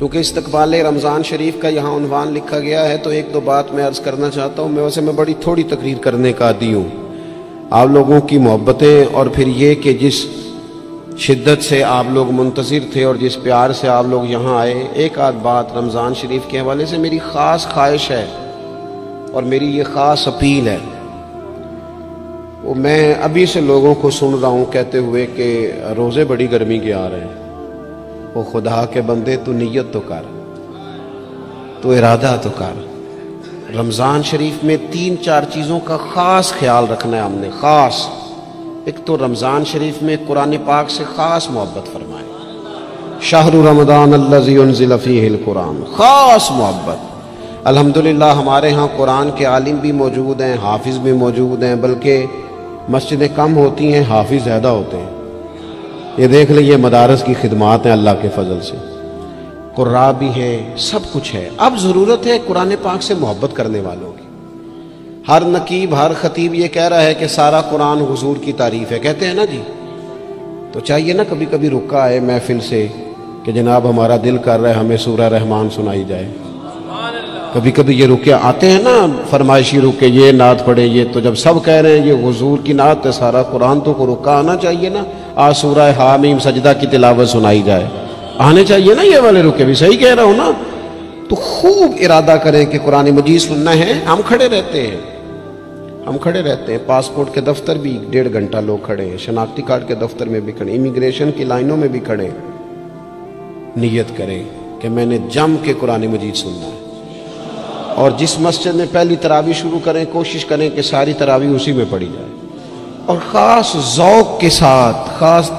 کیونکہ استقبال رمضان شریف کا یہاں عنوان لکھا گیا ہے تو ایک دو بات میں عرض کرنا چاہتا ہوں. میں بڑی تھوڑی تقریر کرنے کا عادی ہوں. آپ لوگوں کی محبتیں اور پھر یہ کہ جس شدت سے آپ لوگ منتظر تھے اور جس پیار سے آپ لوگ یہاں آئے، ایک آدھ بات رمضان شریف کے حوالے سے میری خاص خواہش ہے اور میری یہ خاص اپیل ہے. وہ میں ابھی سے لوگوں کو سن رہا ہوں کہتے ہوئے کہ روزے بڑی گرمی کے آ رہے ہیں. وہ خدا کے بندے تو نیت تو کر، تو ارادہ تو کر. رمضان شریف میں 3-4 چیزوں کا خاص خیال رکھنا ہے ہم نے. خاص ایک تو رمضان شریف میں قرآن پاک سے خاص محبت فرمائے. شہر رمضان الذی انزل فیہ القرآن، خاص محبت. الحمدللہ ہمارے ہاں قرآن کے عالم بھی موجود ہیں، حافظ بھی موجود ہیں، بلکہ مسجدیں کم ہوتی ہیں، حافظ زیادہ ہوتے ہیں. یہ دیکھ لیں، یہ مدارس کی خدمات ہیں اللہ کے فضل سے. قراء بھی ہیں، سب کچھ ہے. اب ضرورت ہے قرآن پاک سے محبت کرنے والوں کی. ہر نقیب، ہر خطیب یہ کہہ رہا ہے کہ سارا قرآن حضور کی تعریف ہے، کہتے ہیں نا جی. تو چاہیے نا کبھی کبھی رکا آئے محفل سے کہ جناب ہمارا دل کر رہا ہے ہمیں سورہ رحمان سنائی جائے. کبھی کبھی یہ رکے آتے ہیں نا فرمائشی رکے، یہ نعت پڑھے. یہ تو جب سب کہہ رہے ہیں یہ حضور کی نعت ہے سارا قرآن، تو کو رکا آنا چاہیے نا. آج سورہ حامیم سجدہ کی تلاوت سنائی جائے، آنے چاہیے نا یہ والے رکے بھی. صحیح کہہ رہا ہوں نا؟ تو خوب ارادہ کریں کہ قرآن مجید سننا ہے. ہم کھڑے رہتے ہیں، پاسپورٹ کے دفتر بھی 1.5 گھنٹہ لوگ کھڑے ہیں، شناختی کارڈ کے دفتر میں بھی کھڑے، امیگریشن کی لائنوں میں بھی کھڑے. نیت کریں کہ میں نے جم کے قرآن مجید سننا ہے. اور جس مسجد میں پہلی تراویح شروع کریں کوشش کریں کہ ساری تراویح اسی میں پڑھی جائے. اور خاص ذوق کے ساتھ. خاص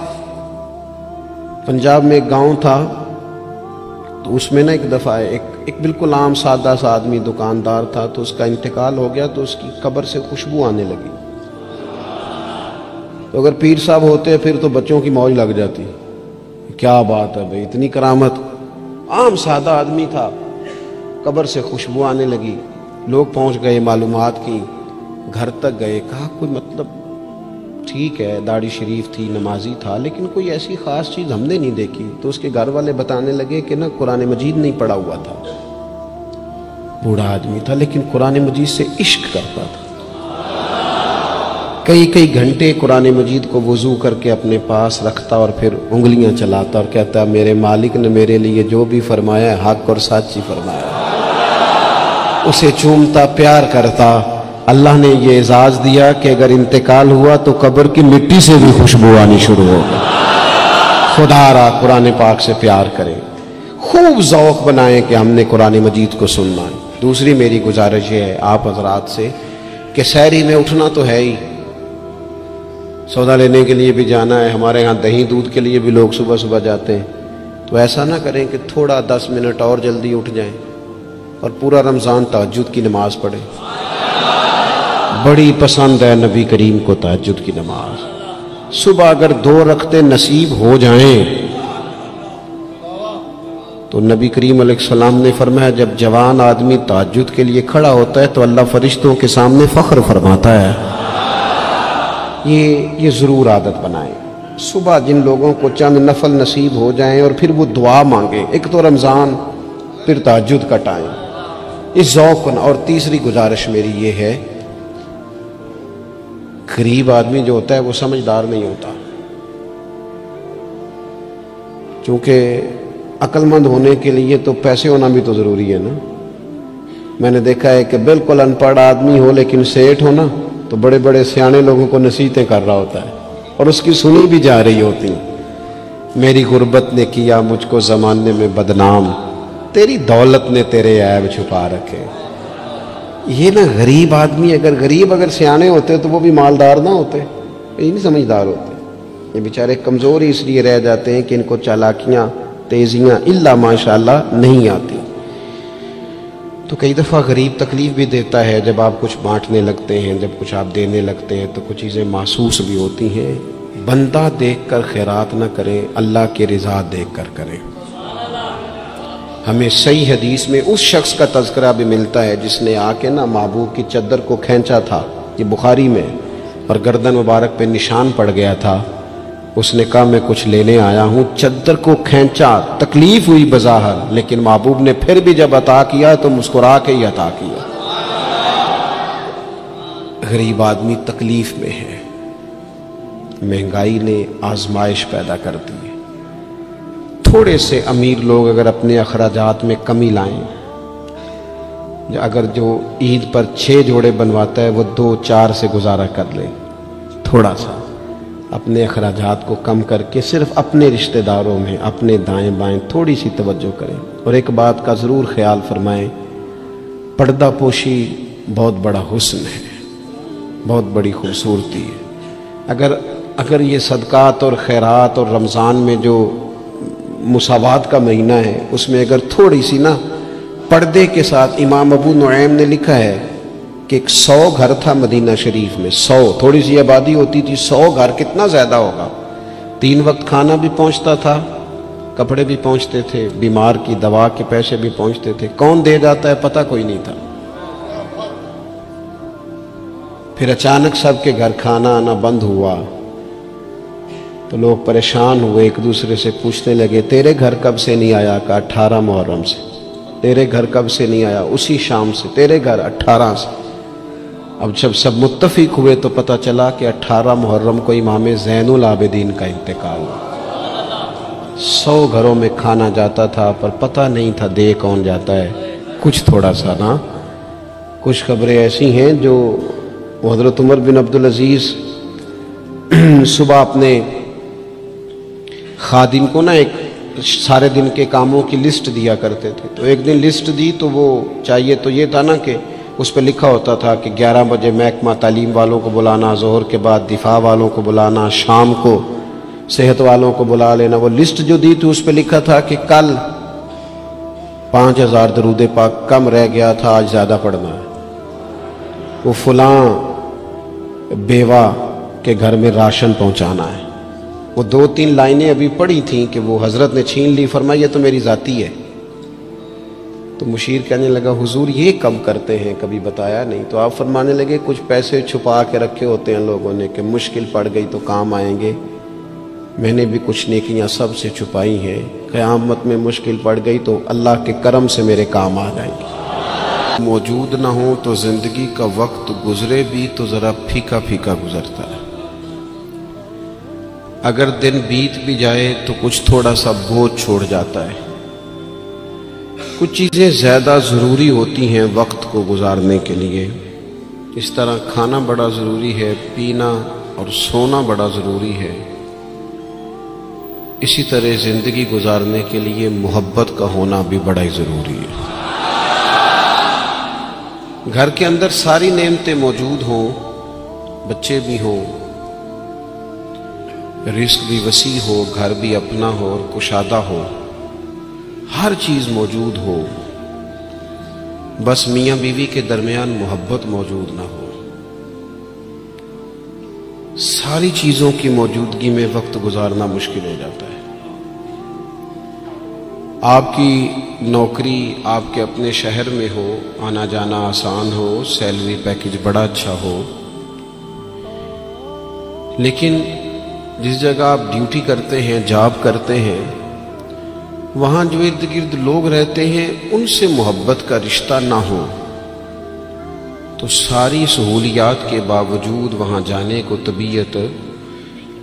پنجاب میں ایک گاؤں تھا تو اس میں نا ایک دفعہ ایک بالکل عام سادہ سا آدمی دکاندار تھا، تو اس کا انتقال ہو گیا تو اس کی قبر سے خوشبو آنے لگی. تو اگر پیر صاحب ہوتے پھر تو بچوں کی موج لگ جاتی. کیا بات ہے بھئی، اتنی کرامت. عام سادہ آدمی تھا، قبر سے خوشبو آنے لگی. لوگ پہنچ گئے، معلومات کی، گھر تک گئے. کہا کوئی مطلب ٹھیک ہے داڑھی شریف تھی، نمازی تھا، لیکن کوئی ایسی خاص چیز ہم نے نہیں دیکھی. تو اس کے گھر والے بتانے لگے کہ نا قرآن مجید نہیں پڑھا ہوا تھا. بوڑھا آدمی تھا لیکن قرآن مجید سے عشق کرتا تھا. کئی گھنٹے قرآن مجید کو وضو کر کے اپنے پاس رکھتا اور پھر انگلیاں چلاتا اور کہتا میرے مالک نے میرے لیے جو بھی فرمایا ہے حق اور سچ ہی فرمایا. اسے چومتا، پیار کرتا. اللہ نے یہ اعزاز دیا کہ اگر انتقال ہوا تو قبر کی مٹی سے بھی خوشبو آنی شروع ہو گئی. خدا را قرآن پاک سے پیار کریں، خوب ذوق بنائیں کہ ہم نے قرآن مجید کو سننا ہے. دوسری میری گزارش یہ ہے آپ حضرات سے کہ سحری میں اٹھنا تو ہے ہی، سودا لینے کے لیے بھی جانا ہے. ہمارے ہاں دہی دودھ کے لیے بھی لوگ صبح صبح جاتے ہیں. تو ایسا نہ کریں کہ تھوڑا 10 منٹ اور جلدی اٹھ جائیں اور پورا رمضان تہجد کی نماز پڑھیں. بڑی پسند ہے نبی کریم کو تہجد کی نماز. صبح اگر 2 رکعتیں نصیب ہو جائیں تو نبی کریم علیہ السلام نے فرمایا جب جوان آدمی تہجد کے لیے کھڑا ہوتا ہے تو اللہ فرشتوں کے سامنے فخر فرماتا ہے. یہ ضرور عادت بنائیں. صبح جن لوگوں کو چند نفل نصیب ہو جائیں اور پھر وہ دعا مانگیں. ایک تو رمضان، پھر تہجد کا ٹائم، اس ذوق. اور تیسری گزارش میری یہ ہے، غریب آدمی جو ہوتا ہے وہ سمجھدار نہیں ہوتا. چونکہ عقل مند ہونے کے لیے تو پیسے ہونا بھی تو ضروری ہے نا. میں نے دیکھا ہے کہ بالکل ان پڑھ آدمی ہو لیکن سیٹھ ہو نا تو بڑے بڑے سیانے لوگوں کو نصیحتیں کر رہا ہوتا ہے اور اس کی سنی بھی جا رہی ہوتی. میری غربت نے کیا مجھ کو زمانے میں بدنام، تیری دولت نے تیرے عیب چھپا رکھے. یہ نا غریب آدمی، اگر سیانے ہوتے تو وہ بھی مالدار نہ ہوتے. یہ نہیں سمجھدار ہوتے. یہ بیچارے کمزور ہی اس لیے رہ جاتے ہیں کہ ان کو چالاکیاں، تیزیاں الا ماشاءاللہ نہیں آتی. تو کئی دفعہ غریب تکلیف بھی دیتا ہے. جب آپ کچھ بانٹنے لگتے ہیں، جب کچھ آپ دینے لگتے ہیں تو کچھ چیزیں محسوس بھی ہوتی ہیں. بندہ دیکھ کر خیرات نہ کریں، اللہ کی رضا دیکھ کر کریں. ہمیں صحیح حدیث میں اس شخص کا تذکرہ بھی ملتا ہے جس نے آ کے نا محبوب کی چادر کو کھینچا تھا، یہ بخاری میں، اور گردن مبارک پہ نشان پڑ گیا تھا. اس نے کہا میں کچھ لینے آیا ہوں، چادر کو کھینچا، تکلیف ہوئی بظاہر، لیکن محبوب نے پھر بھی جب عطا کیا تو مسکرا کے ہی عطا کیا۔ غریب آدمی تکلیف میں ہے، مہنگائی نے آزمائش پیدا کر دی ہے۔ تھوڑے سے امیر لوگ اگر اپنے اخراجات میں کمی لائیں، اگر جو عید پر 6 جوڑے بنواتا ہے وہ 2-4 سے گزارا کر لے، تھوڑا سا اپنے اخراجات کو کم کر کے صرف اپنے رشتہ داروں میں، اپنے دائیں بائیں تھوڑی سی توجہ کریں۔ اور ایک بات کا ضرور خیال فرمائیں، پردہ پوشی بہت بڑا حسن ہے، بہت بڑی خوبصورتی ہے۔ اگر یہ صدقات اور خیرات اور رمضان میں جو مساوات کا مہینہ ہے، اس میں اگر تھوڑی سی نا پردے کے ساتھ، امام ابو نعیم نے لکھا ہے کہ 100 گھر تھا مدینہ شریف میں، 100 تھوڑی سی آبادی ہوتی تھی، 100 گھر کتنا زیادہ ہوگا، 3 وقت کھانا بھی پہنچتا تھا، کپڑے بھی پہنچتے تھے، بیمار کی دوا کے پیسے بھی پہنچتے تھے، کون دے جاتا ہے پتہ کوئی نہیں تھا۔ پھر اچانک سب کے گھر کھانا آنا بند ہوا تو لوگ پریشان ہوئے، ایک دوسرے سے پوچھنے لگے تیرے گھر کب سے نہیں آیا؟ کا 18 محرم سے۔ تیرے گھر کب سے نہیں آیا؟ اسی شام سے۔ تیرے گھر 18 سے۔ اب جب سب متفق ہوئے تو پتہ چلا کہ 18 محرم کو امام زین العابدین کا انتقال ہوا۔ 100 گھروں میں کھانا جاتا تھا پر پتہ نہیں تھا دے کون جاتا ہے، کچھ تھوڑا سا نا۔ کچھ خبریں ایسی ہیں جو حضرت عمر بن عبدالعزیز صبح اپنے خادم کو نا ایک سارے دن کے کاموں کی لسٹ دیا کرتے تھے، تو ایک دن لسٹ دی تو وہ چاہیے تو یہ تھا نا کہ اس پہ لکھا ہوتا تھا کہ 11 بجے محکمہ تعلیم والوں کو بلانا، ظہر کے بعد دفاع والوں کو بلانا، شام کو صحت والوں کو بلا لینا۔ وہ لسٹ جو دی تھی اس پہ لکھا تھا کہ کل 5000 درود پاک کم رہ گیا تھا، آج زیادہ پڑھنا ہے۔ وہ فلاں بیوہ کے گھر میں راشن پہنچانا ہے۔ وہ 2-3 لائنیں ابھی پڑھی تھیں کہ وہ حضرت نے چھین لی، فرمایا یہ تو میری ذاتی ہے۔ تو مشیر کہنے لگا حضور یہ کم کرتے ہیں، کبھی بتایا نہیں۔ تو آپ فرمانے لگے کچھ پیسے چھپا کے رکھے ہوتے ہیں لوگوں نے کہ مشکل پڑ گئی تو کام آئیں گے، میں نے بھی کچھ نیکیاں سب سے چھپائی ہیں، قیامت میں مشکل پڑ گئی تو اللہ کے کرم سے میرے کام آ جائیں گے۔ موجود نہ ہو تو زندگی کا وقت گزرے بھی تو ذرا پھیکا پھیکا گزرتا ہے، اگر دن بیت بھی جائے تو کچھ تھوڑا سا بوجھ چھوڑ جاتا ہے۔ کچھ چیزیں زیادہ ضروری ہوتی ہیں وقت کو گزارنے کے لیے، اس طرح کھانا بڑا ضروری ہے، پینا اور سونا بڑا ضروری ہے، اسی طرح زندگی گزارنے کے لیے محبت کا ہونا بھی بڑا ہی ضروری ہے۔ گھر کے اندر ساری نعمتیں موجود ہوں، بچے بھی ہوں، رزق بھی وسیع ہو، گھر بھی اپنا ہو اور کشادہ ہو، ہر چیز موجود ہو، بس میاں بیوی کے درمیان محبت موجود نہ ہو، ساری چیزوں کی موجودگی میں وقت گزارنا مشکل ہو جاتا ہے۔ آپ کی نوکری آپ کے اپنے شہر میں ہو، آنا جانا آسان ہو، سیلری پیکج بڑا اچھا ہو، لیکن جس جگہ آپ ڈیوٹی کرتے ہیں، جاب کرتے ہیں، وہاں جو ارد گرد لوگ رہتے ہیں ان سے محبت کا رشتہ نہ ہو تو ساری سہولیات کے باوجود وہاں جانے کو طبیعت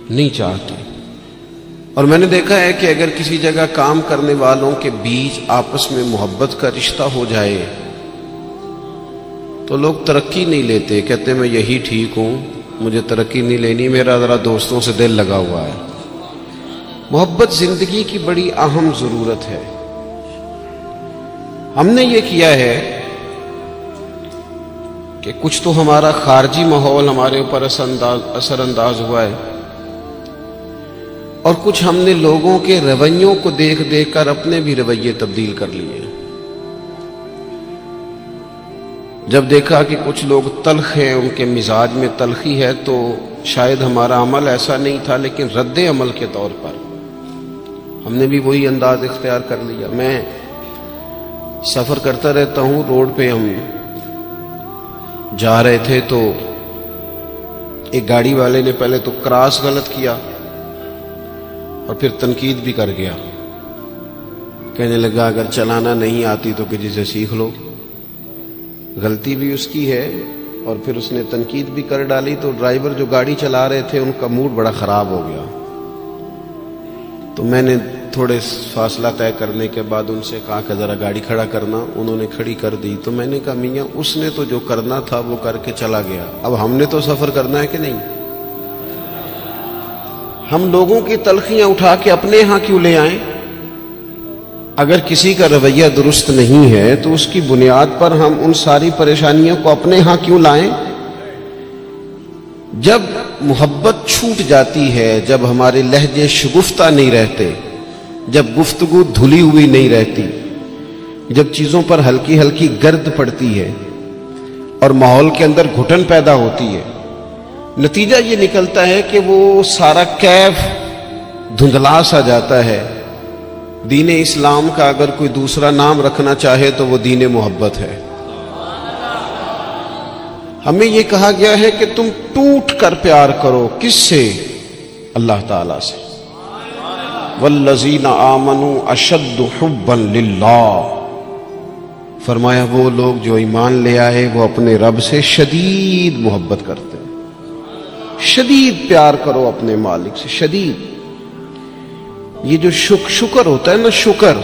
نہیں چاہتی۔ اور میں نے دیکھا ہے کہ اگر کسی جگہ کام کرنے والوں کے بیچ آپس میں محبت کا رشتہ ہو جائے تو لوگ ترقی نہیں لیتے، کہتے میں یہی ٹھیک ہوں، مجھے ترقی نہیں لینی، میرا ذرا دوستوں سے دل لگا ہوا ہے۔ محبت زندگی کی بڑی اہم ضرورت ہے۔ ہم نے یہ کیا ہے کہ کچھ تو ہمارا خارجی ماحول ہمارے اوپر اثر انداز ہوا ہے، اور کچھ ہم نے لوگوں کے رویوں کو دیکھ دیکھ کر اپنے بھی رویے تبدیل کر لیے۔ جب دیکھا کہ کچھ لوگ تلخ ہیں، ان کے مزاج میں تلخی ہے، تو شاید ہمارا عمل ایسا نہیں تھا، لیکن رد عمل کے طور پر ہم نے بھی وہی انداز اختیار کر لیا۔ میں سفر کرتا رہتا ہوں، روڈ پہ ہم جا رہے تھے تو ایک گاڑی والے نے پہلے تو کراس غلط کیا، اور پھر تنقید بھی کر گیا. کہنے لگا اگر چلانا نہیں آتی تو کسی سے سیکھ لو. غلطی بھی اس کی ہے اور پھر اس نے تنقید بھی کر ڈالی. تو ڈرائیور جو گاڑی چلا رہے تھے ان کا موڈ بڑا خراب ہو گیا. تو میں نے تھوڑے فاصلہ طے کرنے کے بعد ان سے کہا کہ ذرا گاڑی کھڑا کرنا. انہوں نے کھڑی کر دی. تو میں نے کہا میاں اس نے تو جو کرنا تھا وہ کر کے چلا گیا, اب ہم نے تو سفر کرنا ہے کہ نہیں؟ ہم لوگوں کی تلخیاں اٹھا کے اپنے ہاں کیوں لے آئیں؟ اگر کسی کا رویہ درست نہیں ہے تو اس کی بنیاد پر ہم ان ساری پریشانیوں کو اپنے ہاں کیوں لائیں؟ جب محبت چھوٹ جاتی ہے, جب ہمارے لہجے شگفتہ نہیں رہتے, جب گفتگو دھلی ہوئی نہیں رہتی, جب چیزوں پر ہلکی ہلکی گرد پڑتی ہے اور ماحول کے اندر گھٹن پیدا ہوتی ہے, نتیجہ یہ نکلتا ہے کہ وہ سارا کیف دھندلا سا جاتا ہے. دین اسلام کا اگر کوئی دوسرا نام رکھنا چاہے تو وہ دین محبت ہے. ہمیں یہ کہا گیا ہے کہ تم ٹوٹ کر پیار کرو. کس سے؟ اللہ تعالی سے. والذین آمنوا اشد حبا للہ. فرمایا وہ لوگ جو ایمان لے آئے وہ اپنے رب سے شدید محبت کرتے ہیں. شدید پیار کرو اپنے مالک سے, شدید. یہ جو شکر ہوتا ہے نا, شکر,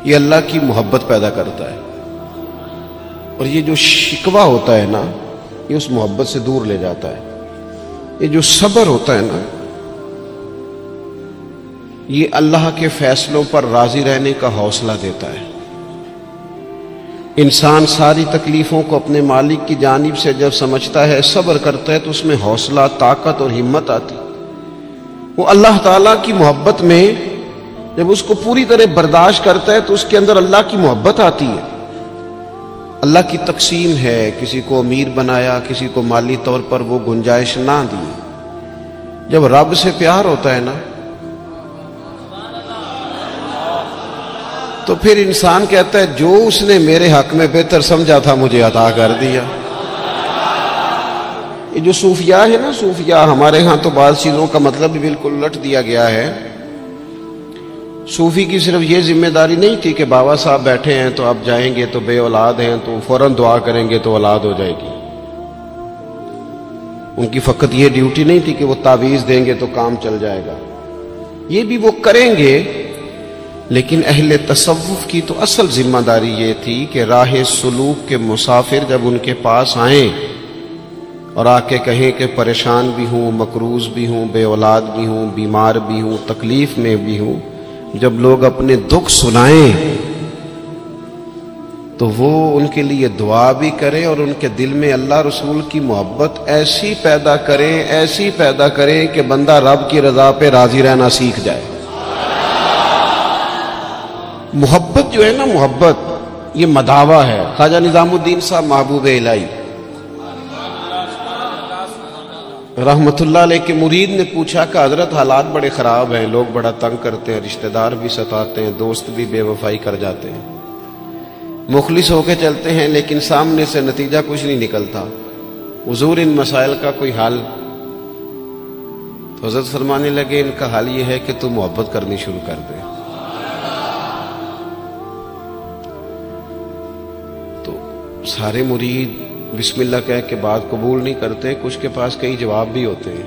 یہ اللہ کی محبت پیدا کرتا ہے. اور یہ جو شکوہ ہوتا ہے نا, یہ اس محبت سے دور لے جاتا ہے. یہ جو صبر ہوتا ہے نا, یہ اللہ کے فیصلوں پر راضی رہنے کا حوصلہ دیتا ہے. انسان ساری تکلیفوں کو اپنے مالک کی جانب سے جب سمجھتا ہے, صبر کرتا ہے, تو اس میں حوصلہ, طاقت اور ہمت آتی. وہ اللہ تعالیٰ کی محبت میں جب اس کو پوری طرح برداشت کرتا ہے تو اس کے اندر اللہ کی محبت آتی ہے. اللہ کی تقسیم ہے, کسی کو امیر بنایا, کسی کو مالی طور پر وہ گنجائش نہ دی. جب رب سے پیار ہوتا ہے نا تو پھر انسان کہتا ہے جو اس نے میرے حق میں بہتر سمجھا تھا مجھے عطا کر دیا. یہ جو صوفیاء ہے نا, صوفیاء ہمارے ہاں تو بعض چیزوں کا مطلب بھی بالکل الٹ دیا گیا ہے. صوفی کی صرف یہ ذمہ داری نہیں تھی کہ بابا صاحب بیٹھے ہیں تو آپ جائیں گے تو بے اولاد ہیں تو فوراً دعا کریں گے تو اولاد ہو جائے گی. ان کی فقط یہ ڈیوٹی نہیں تھی کہ وہ تعویذ دیں گے تو کام چل جائے گا. یہ بھی وہ کریں گے, لیکن اہل تصوف کی تو اصل ذمہ داری یہ تھی کہ راہ سلوک کے مسافر جب ان کے پاس آئیں اور آ کے کہیں کہ پریشان بھی ہوں, مقروض بھی ہوں, بے اولاد بھی ہوں, بیمار بھی ہوں, تکلیف میں بھی ہوں, جب لوگ اپنے دکھ سنائیں تو وہ ان کے لیے دعا بھی کریں اور ان کے دل میں اللہ رسول کی محبت ایسی پیدا کریں, ایسی پیدا کریں کہ بندہ رب کی رضا پہ راضی رہنا سیکھ جائے. محبت جو ہے نا, محبت یہ مداوا ہے. خواجہ نظام الدین صاحب محبوب الہی رحمت اللہ علیہ کے مرید نے پوچھا کہ حضرت حالات بڑے خراب ہیں, لوگ بڑا تنگ کرتے ہیں, رشتہ دار بھی ستاتے ہیں, دوست بھی بے وفائی کر جاتے ہیں, مخلص ہو کے چلتے ہیں لیکن سامنے سے نتیجہ کچھ نہیں نکلتا. حضور ان مسائل کا کوئی حل؟ تو حضرت فرمانے لگے ان کا حل یہ ہے کہ تو محبت کرنی شروع کر دے. تو سارے مرید بسم اللہ کہہ کے بات قبول نہیں کرتے. کچھ کے پاس کئی جواب بھی ہوتے ہیں,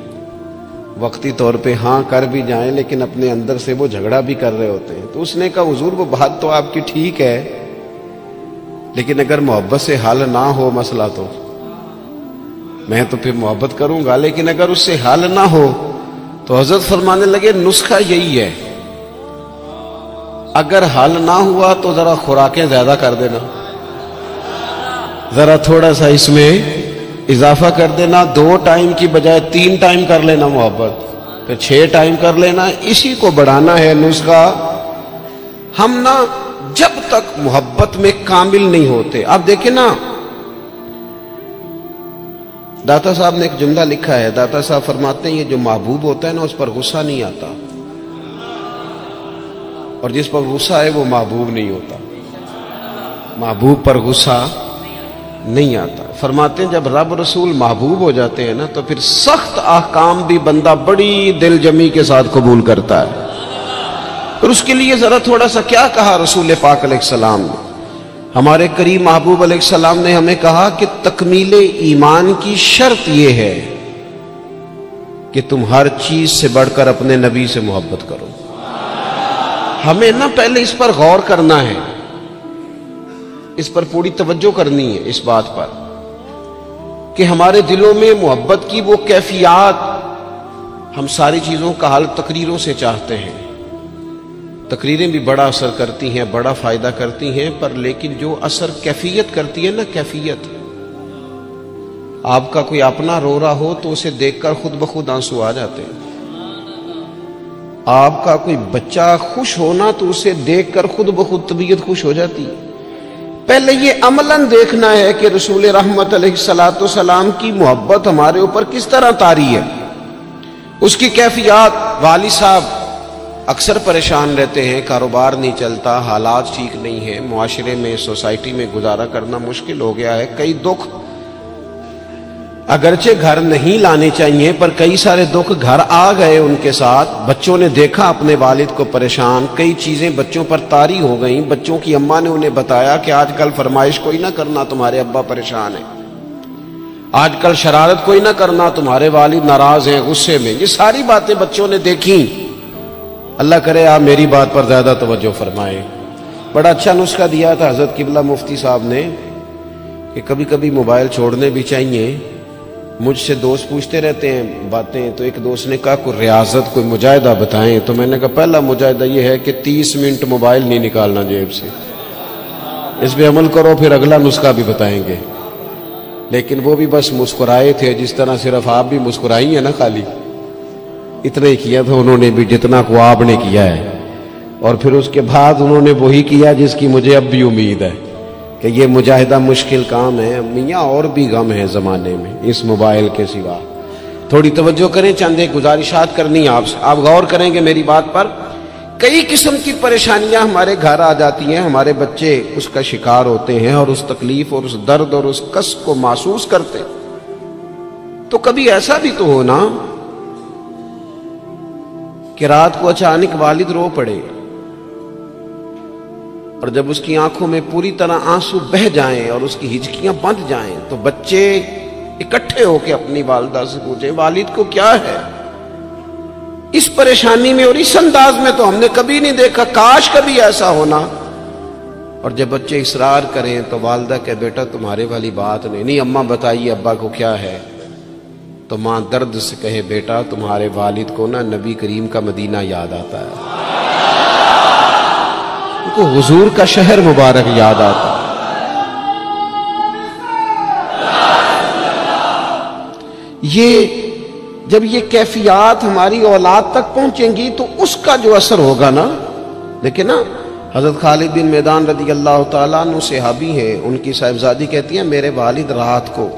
وقتی طور پہ ہاں کر بھی جائیں لیکن اپنے اندر سے وہ جھگڑا بھی کر رہے ہوتے ہیں. تو اس نے کہا حضور وہ بات تو آپ کی ٹھیک ہے, لیکن اگر محبت سے حل نہ ہو مسئلہ تو میں تو پھر محبت کروں گا, لیکن اگر اس سے حل نہ ہو تو حضرت فرمانے لگے نسخہ یہی ہے, اگر حل نہ ہوا تو ذرا خوراکیں زیادہ کر دینا, ذرا تھوڑا سا اس میں اضافہ کر دینا, 2 ٹائم کی بجائے 3 ٹائم کر لینا محبت, پھر 6 ٹائم کر لینا. اسی کو بڑھانا ہے نسخہ. ہم نا جب تک محبت میں کامل نہیں ہوتے. آپ دیکھیں نا, داتا صاحب نے ایک جملہ لکھا ہے. داتا صاحب فرماتے ہیں یہ جو محبوب ہوتا ہے نا اس پر غصہ نہیں آتا, اور جس پر غصہ ہے وہ محبوب نہیں ہوتا. محبوب پر غصہ نہیں آتا. فرماتے ہیں جب رب رسول محبوب ہو جاتے ہیں نا تو پھر سخت احکام بھی بندہ بڑی دل جمی کے ساتھ قبول کرتا ہے. اور اس کے لیے ذرا تھوڑا سا کیا کہا رسول پاک علیہ السلام نے. ہمارے کریم محبوب علیہ السلام نے ہمیں کہا کہ تکمیل ایمان کی شرط یہ ہے کہ تم ہر چیز سے بڑھ کر اپنے نبی سے محبت کرو. ہمیں نہ پہلے اس پر غور کرنا ہے، اس پر پوری توجہ کرنی ہے اس بات پر کہ ہمارے دلوں میں محبت کی وہ کیفیات. ہم ساری چیزوں کا حل تقریروں سے چاہتے ہیں. تقریریں بھی بڑا اثر کرتی ہیں، بڑا فائدہ کرتی ہیں، پر لیکن جو اثر کیفیت کرتی ہے نا، کیفیت، آپ کا کوئی اپنا رو رہا ہو تو اسے دیکھ کر خود بخود آنسو آ جاتے ہیں. آپ کا کوئی بچہ خوش ہونا تو اسے دیکھ کر خود بخود طبیعت خوش ہو جاتی ہے. پہلے یہ عملاً دیکھنا ہے کہ رسول رحمت علیہ الصلوۃ والسلام کی محبت ہمارے اوپر کس طرح طاری ہے، اس کی کیفیات. والد صاحب اکثر پریشان رہتے ہیں، کاروبار نہیں چلتا، حالات ٹھیک نہیں ہیں، معاشرے میں سوسائٹی میں گزارا کرنا مشکل ہو گیا ہے. کئی دکھ اگرچہ گھر نہیں لانے چاہیے پر کئی سارے دکھ گھر آ گئے ان کے ساتھ. بچوں نے دیکھا اپنے والد کو پریشان، کئی چیزیں بچوں پر طاری ہو گئیں. بچوں کی اماں نے انہیں بتایا کہ آج کل فرمائش کوئی نہ کرنا، تمہارے ابا پریشان ہیں. آج کل شرارت کوئی نہ کرنا، تمہارے والد ناراض ہیں، غصے میں. یہ ساری باتیں بچوں نے دیکھیں. اللہ کرے آپ میری بات پر زیادہ توجہ فرمائیں. بڑا اچھا نسخہ دیا تھا حضرت قبلہ مفتی صاحب نے کہ کبھی کبھی موبائل چھوڑنے بھی چاہیے. مجھ سے دوست پوچھتے رہتے ہیں باتیں، تو ایک دوست نے کہا کوئی ریاضت، کوئی مجاہدہ بتائیں. تو میں نے کہا پہلا مجاہدہ یہ ہے کہ 30 منٹ موبائل نہیں نکالنا جیب سے. اس پہ عمل کرو، پھر اگلا نسخہ بھی بتائیں گے. لیکن وہ بھی بس مسکرائے تھے، جس طرح صرف آپ بھی مسکرائی ہیں نا، خالی اتنا ہی کیا تھا انہوں نے بھی جتنا کو آپ نے کیا ہے. اور پھر اس کے بعد انہوں نے وہی کیا جس کی مجھے اب بھی امید ہے کہ یہ مجاہدہ مشکل کام ہے. میاں اور بھی غم ہے زمانے میں اس موبائل کے سوا. تھوڑی توجہ کریں، چند ایک گزارشات کرنی آپ سے. آپ غور کریں گے میری بات پر. کئی قسم کی پریشانیاں ہمارے گھر آ جاتی ہیں، ہمارے بچے اس کا شکار ہوتے ہیں اور اس تکلیف اور اس درد اور اس کس کو محسوس کرتے. تو کبھی ایسا بھی تو ہونا کہ رات کو اچانک والد رو پڑے اور جب اس کی آنکھوں میں پوری طرح آنسو بہہ جائیں اور اس کی ہچکیاں بند جائیں تو بچے اکٹھے ہو کے اپنی والدہ سے پوچھیں والد کو کیا ہے. اس پریشانی میں اور اس انداز میں تو ہم نے کبھی نہیں دیکھا، کاش کبھی ایسا ہونا. اور جب بچے اصرار کریں تو والدہ کہ بیٹا تمہارے والی بات نہیں اماں بتائیے ابا کو کیا ہے. تو ماں درد سے کہے بیٹا تمہارے والد کو نا نبی کریم کا مدینہ یاد آتا ہے، ان کو حضور کا شہر مبارک یاد آتا ہے. یہ جب یہ کیفیات ہماری اولاد تک پہنچیں گی تو اس کا جو اثر ہوگا نا. دیکھیں نا حضرت خالد بن میدان رضی اللہ تعالیٰ عنہ صحابی ہیں، ان کی صاحبزادی کہتی ہیں میرے والد رات کو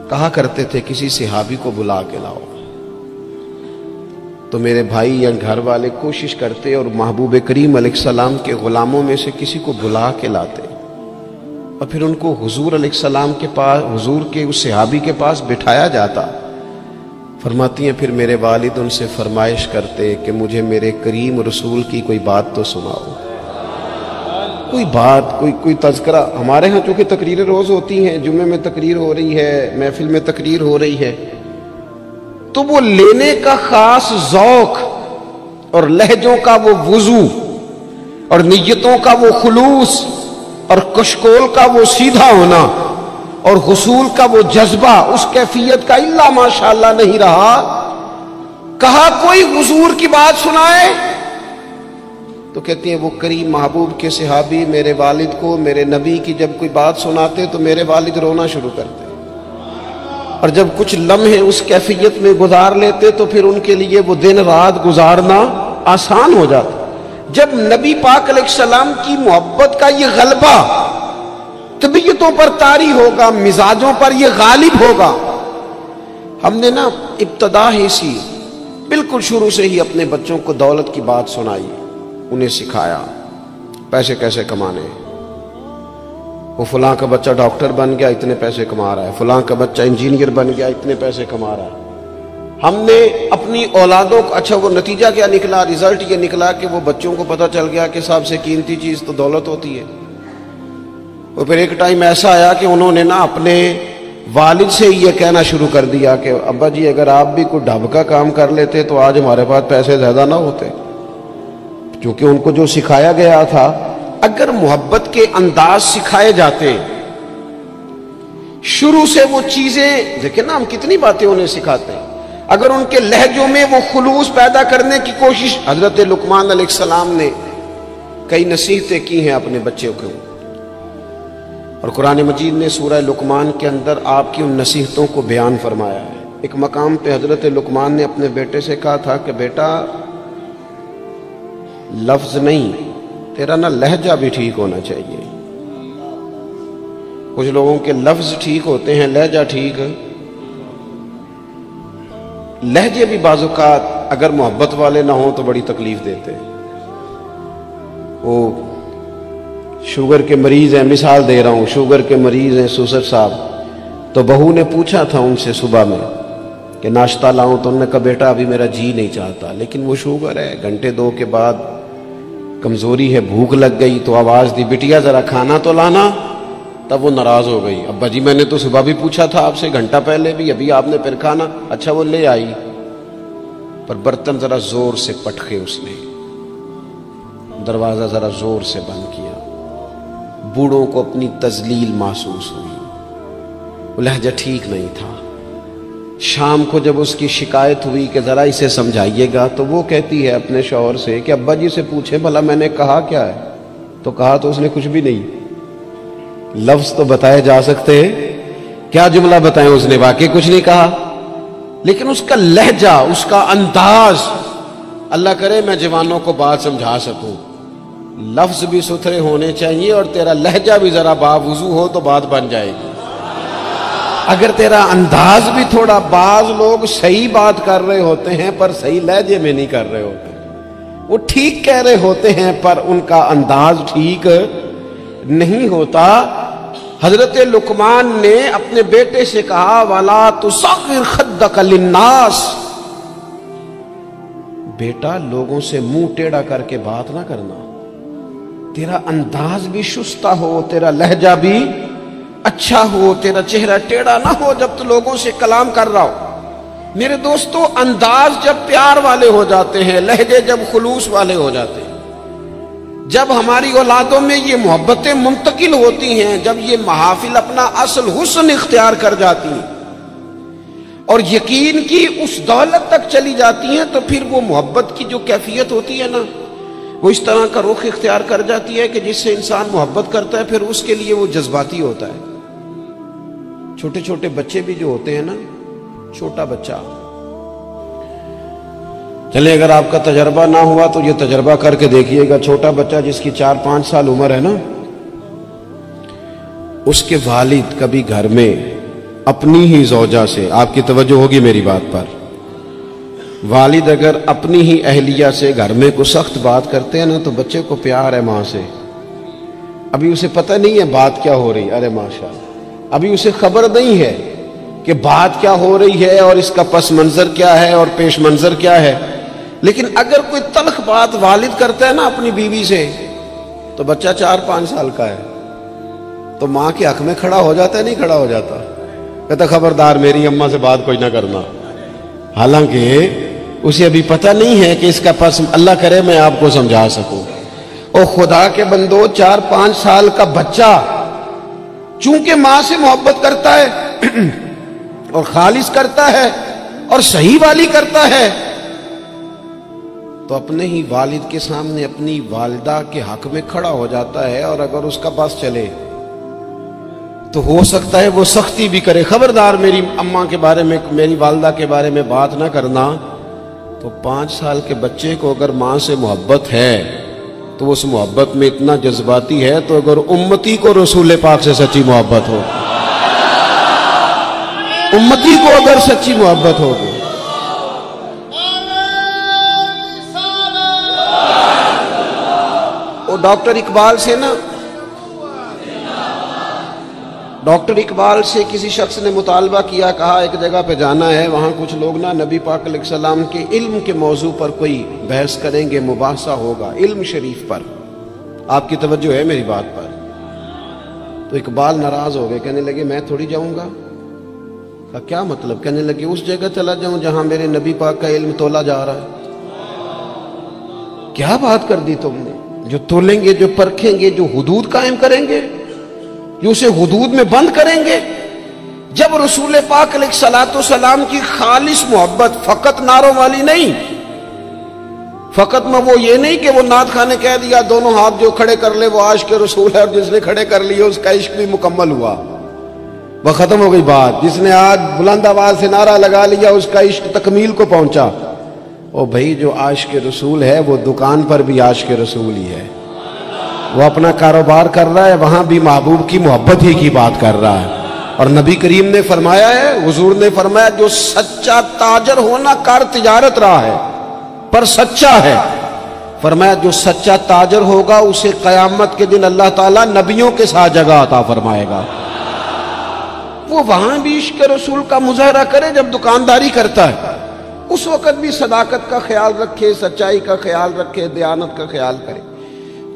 کہا کرتے تھے کسی صحابی کو بلا کے لاؤ. تو میرے بھائی یا گھر والے کوشش کرتے اور محبوب کریم علیہ السلام کے غلاموں میں سے کسی کو بلا کے لاتے اور پھر ان کو حضور علیہ السلام کے پاس، حضور کے اس صحابی کے پاس بٹھایا جاتا. فرماتی ہیں پھر میرے والد ان سے فرمائش کرتے کہ مجھے میرے کریم رسول کی کوئی بات تو سناؤ، کوئی بات، کوئی تذکرہ. ہمارے ہاں چونکہ تقریریں روز ہوتی ہیں، جمعے میں تقریر ہو رہی ہے، محفل میں تقریر ہو رہی ہے، تو وہ لینے کا خاص ذوق اور لہجوں کا وہ وضو اور نیتوں کا وہ خلوص اور کشکول کا وہ سیدھا ہونا اور غسول کا وہ جذبہ اس کیفیت کا الا ماشاءاللہ نہیں رہا. کہا کوئی حضور کی بات سنائے تو کہتی ہیں وہ کریم محبوب کے صحابی میرے والد کو میرے نبی کی جب کوئی بات سناتے تو میرے والد رونا شروع کرتے، اور جب کچھ لمحے اس کیفیت میں گزار لیتے تو پھر ان کے لیے وہ دن رات گزارنا آسان ہو جاتا. جب نبی پاک علیہ السلام کی محبت کا یہ غلبہ طبیعتوں پر طاری ہوگا، مزاجوں پر یہ غالب ہوگا. ہم نے نا ابتدا ہی سی بالکل شروع سے ہی اپنے بچوں کو دولت کی بات سنائی، انہیں سکھایا پیسے کیسے کمانے. وہ فلاں کا بچہ ڈاکٹر بن گیا اتنے پیسے کما رہا ہے، فلاں کا بچہ انجینئر بن گیا اتنے پیسے کما رہا ہے۔ ہم نے اپنی اولادوں کو، اچھا وہ نتیجہ کیا نکلا؟ رزلٹ یہ نکلا کہ وہ بچوں کو پتہ چل گیا کہ سب سے قیمتی چیز تو دولت ہوتی ہے۔ اور پھر ایک ٹائم ایسا آیا کہ انہوں نے نا اپنے والد سے یہ کہنا شروع کر دیا کہ ابا جی اگر آپ بھی کوئی ڈھب کا کام کر لیتے تو آج ہمارے پاس پیسے زیادہ نہ ہوتے، کیونکہ ان کو جو سکھایا گیا تھا، اگر محبت کے انداز سکھائے جاتے شروع سے وہ چیزیں، دیکھیں نا ہم کتنی باتیں انہیں سکھاتے ہیں، اگر ان کے لہجوں میں وہ خلوص پیدا کرنے کی کوشش، حضرت لقمان علیہ السلام نے کئی نصیحتیں کی ہیں اپنے بچوں کو، اور قرآن مجید نے سورہ لقمان کے اندر آپ کی ان نصیحتوں کو بیان فرمایا ہے۔ ایک مقام پہ حضرت لقمان نے اپنے بیٹے سے کہا تھا کہ بیٹا لفظ نہیں، تیرا نا لہجہ بھی ٹھیک ہونا چاہیے۔ کچھ لوگوں کے لفظ ٹھیک ہوتے ہیں، لہجہ ٹھیک ہے۔ لہجے بھی بعض اوقات اگر محبت والے نہ ہوں تو بڑی تکلیف دیتے ہیں۔ وہ شوگر کے مریض ہیں، مثال دے رہا ہوں، شوگر کے مریض ہیں سوسر صاحب، تو بہو نے پوچھا تھا ان سے صبح میں کہ ناشتہ لاؤں، تو انہوں نے کہا بیٹا ابھی میرا جی نہیں چاہتا، لیکن وہ شوگر ہے، گھنٹے دو کے بعد کمزوری ہے، بھوک لگ گئی تو آواز دی بٹیا ذرا کھانا تو لانا، تب وہ ناراض ہو گئی، ابا جی میں نے تو صبح بھی پوچھا تھا آپ سے، گھنٹہ پہلے بھی، ابھی آپ نے پھر کھانا، اچھا وہ لے آئی، پر برتن ذرا زور سے پٹکے، اس نے دروازہ ذرا زور سے بند کیا، بوڑھوں کو اپنی تذلیل محسوس ہوئی، وہ لہجہ ٹھیک نہیں تھا۔ شام کو جب اس کی شکایت ہوئی کہ ذرا اسے سمجھائیے گا، تو وہ کہتی ہے اپنے شوہر سے کہ ابا جی سے پوچھیں بھلا میں نے کہا کیا ہے، تو کہا تو اس نے کچھ بھی نہیں، لفظ تو بتائے جا سکتے ہیں، کیا جملہ بتائیں، اس نے واقعی کچھ نہیں کہا، لیکن اس کا لہجہ، اس کا انداز، اللہ کرے میں جوانوں کو بات سمجھا سکوں، لفظ بھی ستھرے ہونے چاہیے اور تیرا لہجہ بھی ذرا باوضو ہو تو بات بن جائے گی۔ اگر تیرا انداز بھی تھوڑا، بعض لوگ صحیح بات کر رہے ہوتے ہیں پر صحیح لہجے میں نہیں کر رہے ہوتے، وہ ٹھیک کہہ رہے ہوتے ہیں پر ان کا انداز ٹھیک نہیں ہوتا۔ حضرت لقمان نے اپنے بیٹے سے کہا وَلَا تُصَغِّرْ خَدَّكَ لِلنَّاسِ، بیٹا لوگوں سے منہ ٹیڑھا کر کے بات نہ کرنا، تیرا انداز بھی شستہ ہو، تیرا لہجہ بھی اچھا ہو، تیرا چہرہ ٹیڑھا نہ ہو جب تو لوگوں سے کلام کر رہا ہو۔ میرے دوستو، انداز جب پیار والے ہو جاتے ہیں، لہجے جب خلوص والے ہو جاتے ہیں، جب ہماری اولادوں میں یہ محبتیں منتقل ہوتی ہیں، جب یہ محافل اپنا اصل حسن اختیار کر جاتی ہیں اور یقین کی اس دولت تک چلی جاتی ہیں، تو پھر وہ محبت کی جو کیفیت ہوتی ہے نا، وہ اس طرح کا رخ اختیار کر جاتی ہے کہ جس سے انسان محبت کرتا ہے پھر اس کے لیے وہ جذباتی ہوتا ہے۔ چھوٹے چھوٹے بچے بھی جو ہوتے ہیں نا، چھوٹا بچہ، چلے اگر آپ کا تجربہ نہ ہوا تو یہ تجربہ کر کے دیکھیے گا، چھوٹا بچہ جس کی 4-5 سال عمر ہے نا، اس کے والد کبھی گھر میں اپنی ہی زوجہ سے، آپ کی توجہ ہوگی میری بات پر، والد اگر اپنی ہی اہلیہ سے گھر میں کوئی سخت بات کرتے ہیں نا تو بچے کو پیار ہے ماں سے، ابھی اسے پتہ نہیں ہے بات کیا ہو رہی، ارے ماشاءاللہ، ابھی اسے خبر نہیں ہے کہ بات کیا ہو رہی ہے اور اس کا پس منظر کیا ہے اور پیش منظر کیا ہے، لیکن اگر کوئی تلخ بات والد کرتا ہے نا اپنی بیوی سے، تو بچہ 4-5 سال کا ہے تو ماں کے حق میں کھڑا ہو جاتا ہے، نہیں کھڑا ہو جاتا، کہتا خبردار میری اماں سے بات کوئی نہ کرنا، حالانکہ اسے ابھی پتہ نہیں ہے کہ اس کا پس، اللہ کرے میں آپ کو سمجھا سکوں۔ اور خدا کے بندو، 4-5 سال کا بچہ چونکہ ماں سے محبت کرتا ہے اور خالص کرتا ہے اور صحیح والی کرتا ہے، تو اپنے ہی والد کے سامنے اپنی والدہ کے حق میں کھڑا ہو جاتا ہے، اور اگر اس کا پاس چلے تو ہو سکتا ہے وہ سختی بھی کرے، خبردار میری اماں کے بارے میں، میری والدہ کے بارے میں بات نہ کرنا۔ تو 5 سال کے بچے کو اگر ماں سے محبت ہے تو اس محبت میں اتنا جذباتی ہے، تو اگر امتی کو رسول پاک سے سچی محبت ہو، امتی کو اگر سچی محبت ہوگی، وہ ڈاکٹر اقبال سے نا ڈاکٹر اقبال سے کسی شخص نے مطالبہ کیا، کہا ایک جگہ پہ جانا ہے، وہاں کچھ لوگ نا نبی پاک علیہ السلام کے علم کے موضوع پر کوئی بحث کریں گے، مباحثہ ہوگا علم شریف پر، آپ کی توجہ ہے میری بات پر؟ تو اقبال ناراض ہو گئے، کہنے لگے میں تھوڑی جاؤں گا۔ کہا کیا مطلب؟ کہنے لگے اس جگہ چلا جاؤں جہاں میرے نبی پاک کا علم تولا جا رہا ہے۔ کیا بات کر دی تم نے؟ جو تولیں گے، جو پرکھیں گے، جو حدود قائم کریں گے، جو اسے حدود میں بند کریں گے۔ جب رسول پاک علیہ الصلوۃ والسلام کی خالص محبت، فقط نعروں والی نہیں، فقط میں وہ یہ نہیں کہ وہ نعت خانے کہہ دیا دونوں ہاتھ جو کھڑے کر لے وہ عاشق رسول ہے، اور جس نے کھڑے کر لیے اس کا عشق بھی مکمل ہوا، وہ ختم ہو گئی بات۔ جس نے آج بلند آواز سے نعرہ لگا لیا اس کا عشق تکمیل کو پہنچا۔ او بھائی، جو عاشق رسول ہے وہ دکان پر بھی عاشق رسول ہی ہے، وہ اپنا کاروبار کر رہا ہے، وہاں بھی محبوب کی محبت ہی کی بات کر رہا ہے۔ اور نبی کریم نے فرمایا ہے، حضور نے فرمایا، جو سچا تاجر ہونا کار تجارت رہا ہے پر سچا ہے، فرمایا جو سچا تاجر ہوگا اسے قیامت کے دن اللہ تعالیٰ نبیوں کے ساتھ جگہ عطا فرمائے گا۔ وہ وہاں بھی عشق رسول کا مظاہرہ کرے جب دکانداری کرتا ہے، اس وقت بھی صداقت کا خیال رکھے، سچائی کا خیال رکھے، دیانت کا خیال کرے۔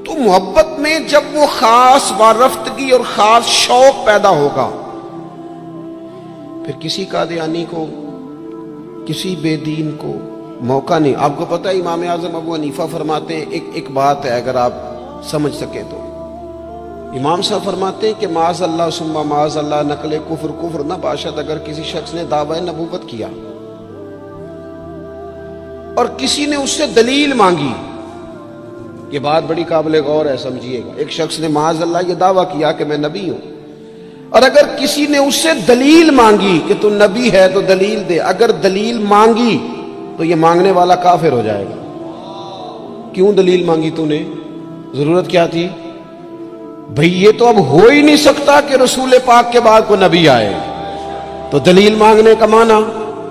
تو محبت میں جب وہ خاص وارفتگی اور خاص شوق پیدا ہوگا، پھر کسی قادیانی کو، کسی بے دین کو موقع نہیں۔ آپ کو پتہ ہے امام اعظم ابو حنیفہ فرماتے ہیں، ایک بات ہے اگر آپ سمجھ سکیں تو، امام صاحب فرماتے ہیں کہ معاذ اللہ ثم معاذ اللہ نقل کفر نہ باشد، اگر کسی شخص نے دعوی نبوت کیا اور کسی نے اس سے دلیل مانگی، یہ بات بڑی قابل غور ہے، سمجھیے گا۔ ایک شخص نے معاذ اللہ یہ دعویٰ کیا کہ میں نبی ہوں، اور اگر کسی نے اس سے دلیل مانگی کہ تو نبی ہے تو دلیل دے، اگر دلیل مانگی تو یہ مانگنے والا کافر ہو جائے گا۔ کیوں دلیل مانگی تو نے؟ ضرورت کیا تھی؟ بھئی یہ تو اب ہو ہی نہیں سکتا کہ رسول پاک کے بعد کوئی نبی آئے، تو دلیل مانگنے کا معنی،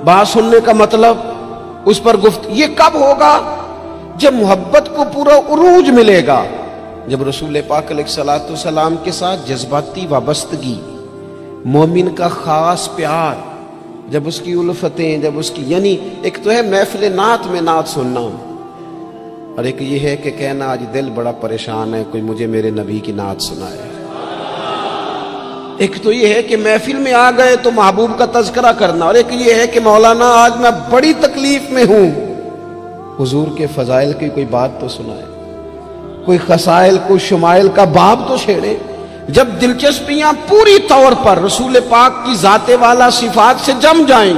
بات سننے کا مطلب، اس پر یہ کب ہوگا؟ جب محبت کو پورا عروج ملے گا، جب رسول پاک علیہ الصلوۃ والسلام کے ساتھ جذباتی وابستگی، مومن کا خاص پیار، جب اس کی الفتیں، جب اس کی، یعنی ایک تو ہے محفل نعت میں نعت سننا، اور ایک یہ ہے کہ کہنا آج دل بڑا پریشان ہے، کوئی مجھے میرے نبی کی نعت سنائے۔ ایک تو یہ ہے کہ محفل میں آ گئے تو محبوب کا تذکرہ کرنا، اور ایک یہ ہے کہ مولانا آج میں بڑی تکلیف میں ہوں، حضور کے فضائل کی کوئی بات تو سنائے، کوئی خصائل، کوئی شمائل کا باب تو چھیڑے۔ جب دلچسپیاں پوری طور پر رسول پاک کی ذات والا صفات سے جم جائیں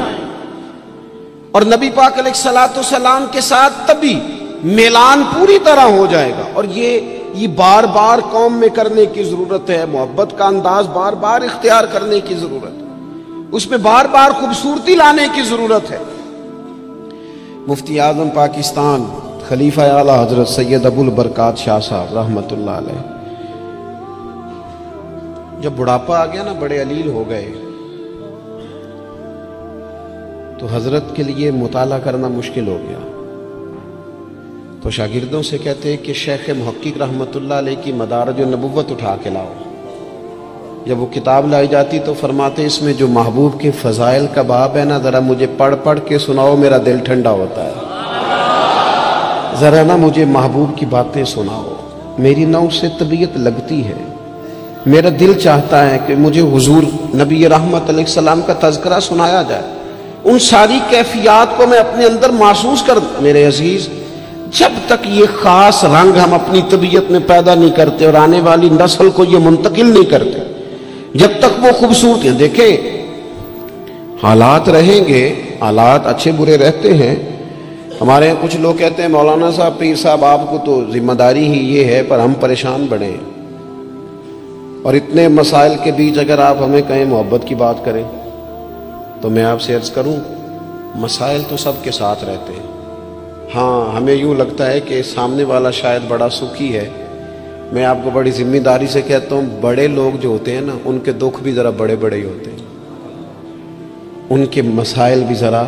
اور نبی پاک علیہ الصلوۃ والسلام کے ساتھ تبھی میلان پوری طرح ہو جائے گا۔ اور یہ بار بار قوم میں کرنے کی ضرورت ہے، محبت کا انداز بار بار اختیار کرنے کی ضرورت ہے، اس میں بار بار خوبصورتی لانے کی ضرورت ہے۔ مفتی اعظم پاکستان خلیفہ اعلیٰ حضرت سید ابو البرکات شاہ صاحب رحمۃ اللہ علیہ، جب بڑھاپا آ گیا نا، بڑے علیل ہو گئے، تو حضرت کے لیے مطالعہ کرنا مشکل ہو گیا، تو شاگردوں سے کہتے ہیں کہ شیخ محقق رحمۃ اللہ علیہ کی مدارج النبوت اٹھا کے لاؤ۔ جب وہ کتاب لائی جاتی تو فرماتے اس میں جو محبوب کے فضائل کا باب ہے نا، ذرا مجھے پڑھ پڑھ کے سناؤ، میرا دل ٹھنڈا ہوتا ہے، ذرا نا مجھے محبوب کی باتیں سناؤ، میری نہ اس سے طبیعت لگتی ہے، میرا دل چاہتا ہے کہ مجھے حضور نبی رحمت علیہ السلام کا تذکرہ سنایا جائے، ان ساری کیفیات کو میں اپنے اندر محسوس کر۔ میرے عزیز، جب تک یہ خاص رنگ ہم اپنی طبیعت میں پیدا نہیں کرتے اور آنے والی نسل کو یہ منتقل نہیں کرتے، جب تک وہ خوبصورتیاں، دیکھیں حالات رہیں گے، حالات اچھے برے رہتے ہیں۔ ہمارے یہاں کچھ لوگ کہتے ہیں مولانا صاحب، پیر صاحب، آپ کو تو ذمہ داری ہی یہ ہے، پر ہم پریشان بڑھیں، اور اتنے مسائل کے بیچ اگر آپ ہمیں کہیں محبت کی بات کریں تو میں آپ سے عرض کروں، مسائل تو سب کے ساتھ رہتے ہیں۔ ہاں، ہمیں یوں لگتا ہے کہ سامنے والا شاید بڑا سکھی ہے، میں آپ کو بڑی ذمہ داری سے کہتا ہوں، بڑے لوگ جو ہوتے ہیں نا، ان کے دکھ بھی ذرا بڑے بڑے ہی ہوتے ہیں، ان کے مسائل بھی ذرا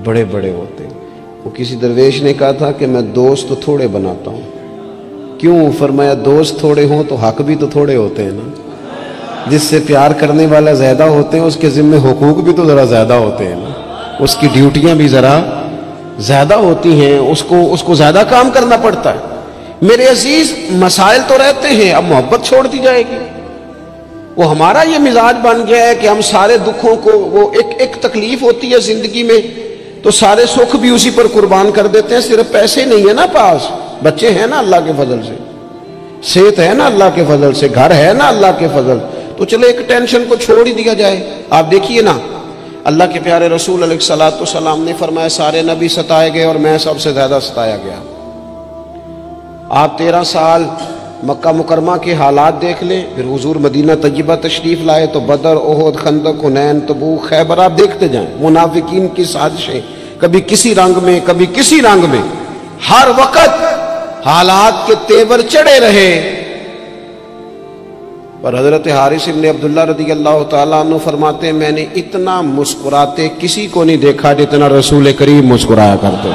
بڑے بڑے ہوتے ہیں۔ وہ کسی درویش نے کہا تھا کہ میں دوست تھوڑے بناتا ہوں، کیوں؟ فرمایا دوست تھوڑے ہوں تو حق بھی تو تھوڑے ہوتے ہیں نا، جس سے پیار کرنے والا زیادہ ہوتے ہیں اس کے ذمہ حقوق بھی تو ذرا زیادہ ہوتے ہیں نا، اس کی ڈیوٹیاں بھی ذرا زیادہ ہوتی ہیں، اس کو زیادہ کام کرنا پڑتا ہے۔ میرے عزیز، مسائل تو رہتے ہیں، اب محبت چھوڑ دی جائے گی؟ وہ ہمارا یہ مزاج بن گیا ہے کہ ہم سارے دکھوں کو، وہ ایک تکلیف ہوتی ہے زندگی میں تو سارے سکھ بھی اسی پر قربان کر دیتے ہیں۔ صرف پیسے نہیں ہے نا پاس، بچے ہیں نا اللہ کے فضل سے، صحت ہے نا اللہ کے فضل سے، گھر ہے نا اللہ کے فضل، تو چلے ایک ٹینشن کو چھوڑ ہی دیا جائے۔ آپ دیکھیے نا، اللہ کے پیارے رسول علیہ الصلوۃ والسلام نے فرمایا سارے نبی ستائے گئے اور میں سب سے زیادہ ستایا گیا۔ آپ 13 سال مکہ مکرمہ کے حالات دیکھ لیں، پھر حضور مدینہ طیبہ تشریف لائے تو بدر، احد، خندق، حنین، تبوک، خیبر، آپ دیکھتے جائیں منافقین کی سازشیں، کبھی کسی رنگ میں کبھی کسی رنگ میں، ہر وقت حالات کے تیور چڑھے رہے۔ پر حضرت حارث بن عبداللہ رضی اللہ تعالیٰ عنہ فرماتے ہیں میں نے اتنا مسکراتے کسی کو نہیں دیکھا جتنا رسول کریم مسکرایا کرتے۔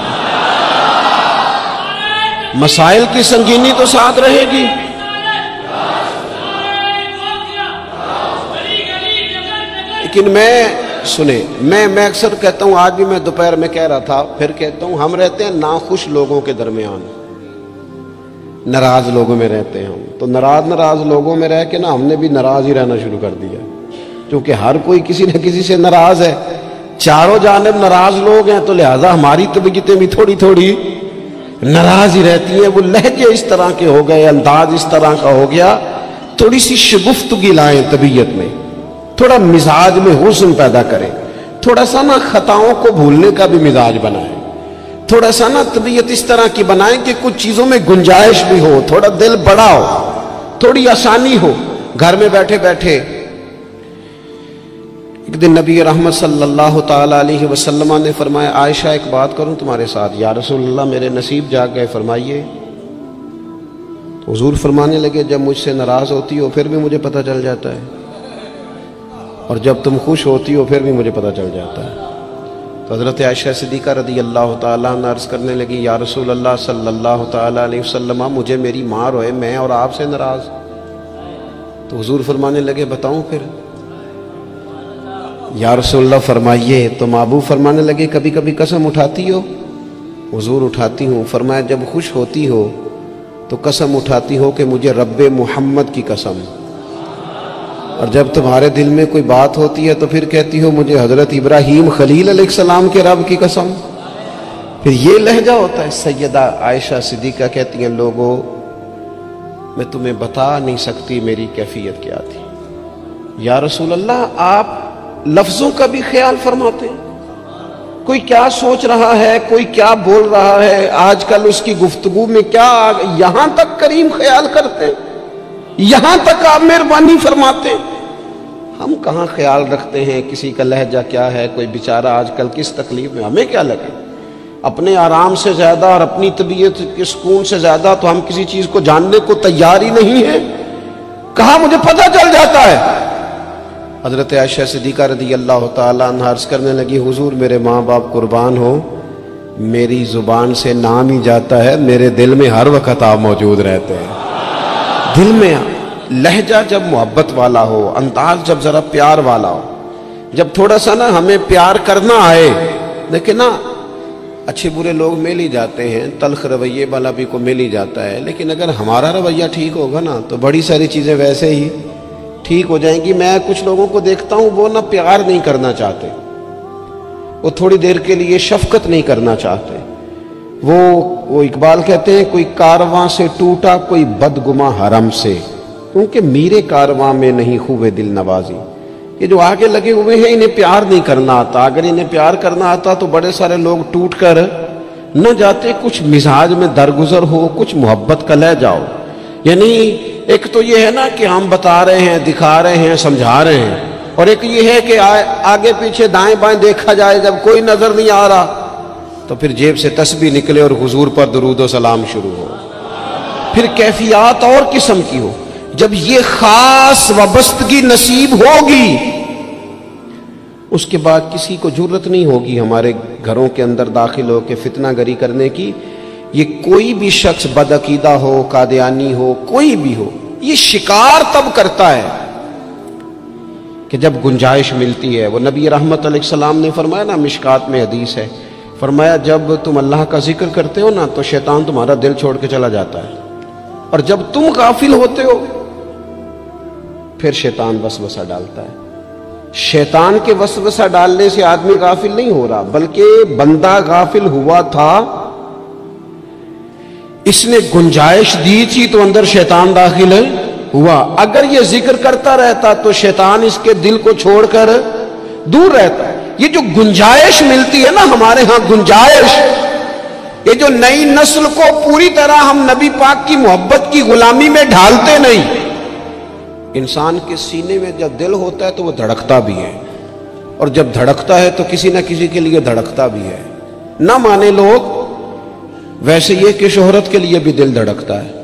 مسائل کی سنگینی تو ساتھ رہے گی، لیکن میں اکثر کہتا ہوں، آج بھی میں دوپہر میں کہہ رہا تھا، پھر کہتا ہوں، ہم رہتے ہیں ناخوش لوگوں کے درمیان، ناراض لوگوں میں رہتے ہیں ہم تو ناراض لوگوں میں رہ کے نا ہم نے بھی ناراض ہی رہنا شروع کر دیا، کیونکہ ہر کوئی کسی نہ کسی سے ناراض ہے، چاروں جانب ناراض لوگ ہیں، تو لہذا ہماری طبیعتیں بھی تھوڑی تھوڑی ناراض ہی رہتی ہیں۔ وہ لہجے اس طرح کے ہو گئے، انداز اس طرح کا ہو گیا، تھوڑی سی شگفتگی لائیں طبیعت میں، تھوڑا مزاج میں حسن پیدا کریں، تھوڑا سا نا خطاؤں کو بھولنے کا بھی مزاج بنائیں، تھوڑا سا نا طبیعت اس طرح کی بنائیں کہ کچھ چیزوں میں گنجائش بھی ہو، تھوڑا دل بڑا ہو، تھوڑی آسانی ہو۔ گھر میں بیٹھے بیٹھے ایک دن نبی رحمت صلی اللہ تعالی علیہ وسلم نے فرمایا عائشہ ایک بات کروں تمہارے ساتھ؟ یا رسول اللہ میرے نصیب جاگ گئے، فرمائیے۔ حضور فرمانے لگے جب مجھ سے ناراض ہوتی ہو پھر بھی مجھے پتہ چل جاتا ہے، اور جب تم خوش ہوتی ہو پھر بھی مجھے پتہ چل جاتا ہے۔ تو حضرت عائشہ صدیقہ رضی اللہ تعالیٰ عنہ عرض کرنے لگی یا رسول اللہ صلی اللہ تعالیٰ علیہ وسلم مجھے میری ماں روئے، میں اور آپ سے ناراض۔ تو حضور فرمانے لگے بتاؤں پھر؟ یا رسول اللہ فرمائیے۔ تو محبوب فرمانے لگے کبھی کبھی قسم اٹھاتی ہو؟ حضور اٹھاتی ہوں۔ فرمایا جب خوش ہوتی ہو تو قسم اٹھاتی ہو کہ مجھے رب محمد کی قسم، اور جب تمہارے دل میں کوئی بات ہوتی ہے تو پھر کہتی ہو مجھے حضرت ابراہیم خلیل علیہ السلام کے رب کی قسم۔ پھر یہ لہجہ ہوتا ہے۔ سیدہ عائشہ صدیقہ کہتی ہیں لوگوں میں تمہیں بتا نہیں سکتی میری کیفیت کیا تھی۔ یا رسول اللہ آپ لفظوں کا بھی خیال فرماتے ہیں، کوئی کیا سوچ رہا ہے، کوئی کیا بول رہا ہے، آج کل اس کی گفتگو میں کیا، یہاں تک کریم خیال کرتے ہیں، یہاں تک آپ مہربانی فرماتے ہیں۔ ہم کہاں خیال رکھتے ہیں کسی کا لہجہ کیا ہے، کوئی بیچارہ آج کل کس تکلیف میں، ہمیں کیا لگے؟ اپنے آرام سے زیادہ اور اپنی طبیعت کے سکون سے زیادہ تو ہم کسی چیز کو جاننے کو تیار ہی نہیں ہیں۔ کہاں مجھے پتہ چل جاتا ہے۔ حضرت عائشہ صدیقہ رضی اللہ تعالیٰ عنہ عرض کرنے لگی حضور میرے ماں باپ قربان ہو، میری زبان سے نام ہی جاتا ہے، میرے دل میں ہر وقت آپ موجود رہتے ہیں۔ دل میں لہجہ جب محبت والا ہو، انداز جب ذرا پیار والا ہو، جب تھوڑا سا نا ہمیں پیار کرنا آئے، دیکھیں نا اچھے برے لوگ مل ہی جاتے ہیں، تلخ رویے والا بھی کو مل ہی جاتا ہے، لیکن اگر ہمارا رویہ ٹھیک ہوگا نا تو بڑی ساری چیزیں ویسے ہی ٹھیک ہو جائیں گی۔ میں کچھ لوگوں کو دیکھتا ہوں وہ نہ پیار نہیں کرنا چاہتے، وہ تھوڑی دیر کے لیے شفقت نہیں کرنا چاہتے، وہ اقبال کہتے ہیں کوئی کارواں سے ٹوٹا کوئی بدگماں حرم سے، کیونکہ میرے کارواں میں نہیں خوبے دل نوازی۔ یہ جو آگے لگے ہوئے ہیں انہیں پیار نہیں کرنا آتا، اگر انہیں پیار کرنا آتا تو بڑے سارے لوگ ٹوٹ کر نہ جاتے، کچھ مزاج میں درگزر ہو، کچھ محبت کا لے جاؤ۔ یعنی ایک تو یہ ہے نا کہ ہم بتا رہے ہیں، دکھا رہے ہیں، سمجھا رہے ہیں، اور ایک یہ ہے کہ آگے پیچھے دائیں بائیں دیکھا جائے، جب کوئی نظر نہیں آ رہا تو پھر جیب سے تسبیح نکلے اور حضور پر درود و سلام شروع ہو۔ پھر کیفیات اور قسم کی ہو۔ جب یہ خاص وابستگی نصیب ہوگی اس کے بعد کسی کو جرت نہیں ہوگی ہمارے گھروں کے اندر داخل ہو کے فتنہ گری کرنے کی۔ یہ کوئی بھی شخص بدعقیدہ ہو، قادیانی ہو، کوئی بھی ہو، یہ شکار تب کرتا ہے کہ جب گنجائش ملتی ہے، وہ نبی رحمت علیہ السلام نے فرمایا نا، مشکات میں حدیث ہے، فرمایا جب تم اللہ کا ذکر کرتے ہو نا تو شیطان تمہارا دل چھوڑ کے چلا جاتا ہے، اور جب تم غافل ہوتے ہو پھر شیطان وسوسہ ڈالتا ہے۔ شیطان کے وسوسہ ڈالنے سے آدمی غافل نہیں ہو رہا، بلکہ بندہ غافل ہوا تھا، اس نے گنجائش دی تھی تو اندر شیطان داخل ہوا۔ اگر یہ ذکر کرتا رہتا تو شیطان اس کے دل کو چھوڑ کر دور رہتا۔ یہ جو گنجائش ملتی ہے نا ہمارے ہاں، گنجائش، یہ جو نئی نسل کو پوری طرح ہم نبی پاک کی محبت کی غلامی میں ڈھالتے نہیں۔ انسان کے سینے میں جب دل ہوتا ہے تو وہ دھڑکتا بھی ہے، اور جب دھڑکتا ہے تو کسی نہ کسی کے لیے دھڑکتا بھی ہے۔ نہ مانے لوگ، ویسے یہ کہ شہرت کے لیے بھی دل دھڑکتا ہے۔